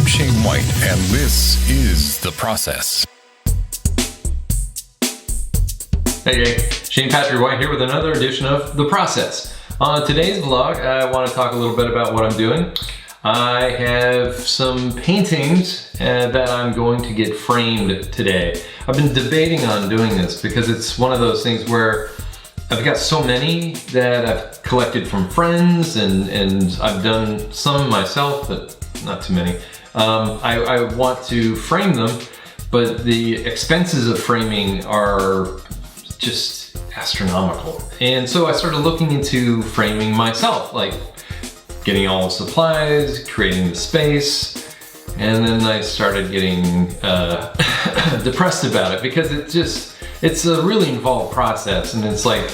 I'm Shane White, and this is The Process. Hey gang, Shane Patrick White here with another edition of The Process. On today's vlog, I want to talk a little bit about what I'm doing. I have some paintings that I'm going to get framed today. I've been debating on doing this because it's one of those things where I've got so many that I've collected from friends and I've done some myself, but not too many. I want to frame them, but the expenses of framing are just astronomical. And so I started looking into framing myself, like getting all the supplies, creating the space, and then I started getting depressed about it because it's a really involved process, and it's like,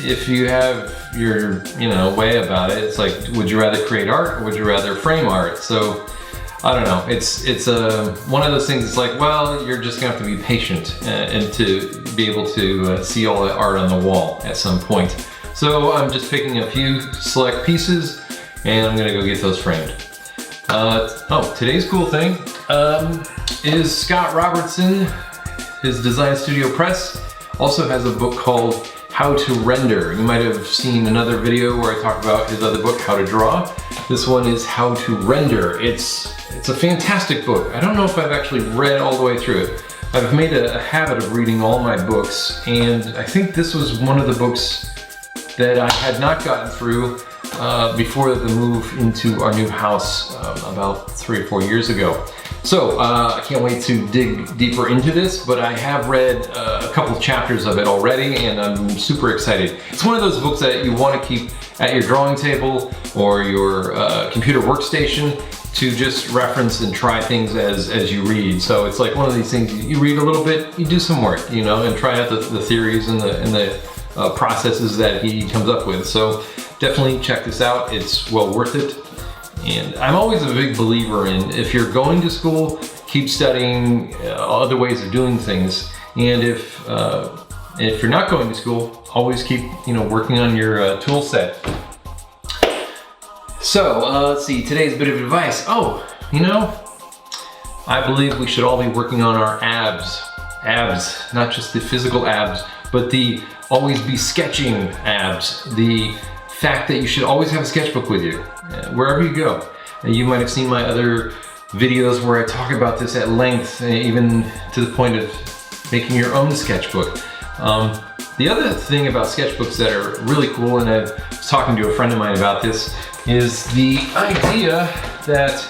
if you have your, way about it, it's like, would you rather create art or would you rather frame art? So, I don't know, it's one of those things, it's like, well, you're just gonna have to be patient and to be able to see all the art on the wall at some point. So I'm just picking a few select pieces and I'm gonna go get those framed. Today's cool thing is Scott Robertson. His design studio press also has a book called How to Render. You might have seen another video where I talk about his other book, How to Draw. This one is How to Render. It's a fantastic book. I don't know if I've actually read all the way through it. I've made a habit of reading all my books, and I think this was one of the books that I had not gotten through before the move into our new house about 3 or 4 years ago. So I can't wait to dig deeper into this, but I have read a couple chapters of it already and I'm super excited. It's one of those books that you want to keep at your drawing table or your computer workstation to just reference and try things as you read. So it's like one of these things, you read a little bit, you do some work, and try out the theories and the processes that he comes up with. So definitely check this out, it's well worth it. And I'm always a big believer in, if you're going to school, keep studying other ways of doing things. And if you're not going to school, always keep working on your tool set. So let's see, today's bit of advice. I believe we should all be working on our abs, not just the physical abs, but the always be sketching abs. The fact that you should always have a sketchbook with you wherever you go. You might have seen my other videos where I talk about this at length, even to the point of making your own sketchbook. The other thing about sketchbooks that are really cool, and I was talking to a friend of mine about this, is the idea that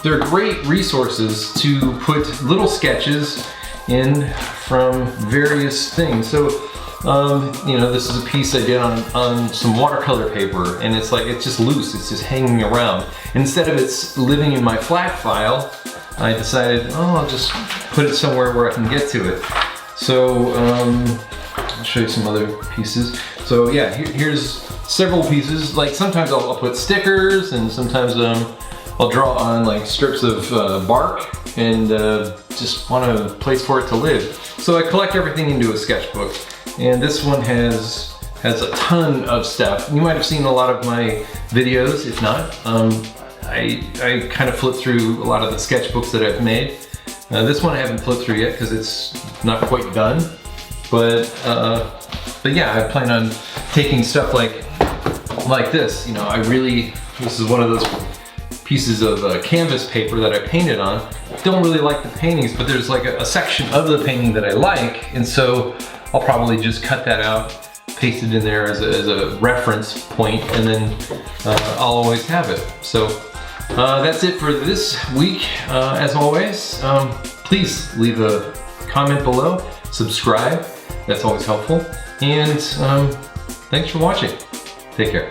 they're great resources to put little sketches in from various things. So this is a piece I did on some watercolor paper, and it's just loose, it's just hanging around. Instead of it's living in my flat file, I decided, I'll just put it somewhere where I can get to it. So I'll show you some other pieces. So yeah, here's several pieces. Like sometimes I'll put stickers, and sometimes I'll draw on like strips of bark and just want a place for it to live. So I collect everything into a sketchbook. And this one has a ton of stuff. You might have seen a lot of my videos. If not, I kind of flip through a lot of the sketchbooks that I've made. This one I haven't flipped through yet because it's not quite done. But yeah, I plan on taking stuff like this. This is one of those pieces of canvas paper that I painted on. Don't really like the paintings, but there's like a section of the painting that I like, and so I'll probably just cut that out, paste it in there as a reference point, and then I'll always have it. So that's it for this week. As always, please leave a comment below, subscribe, that's always helpful, and thanks for watching. Take care.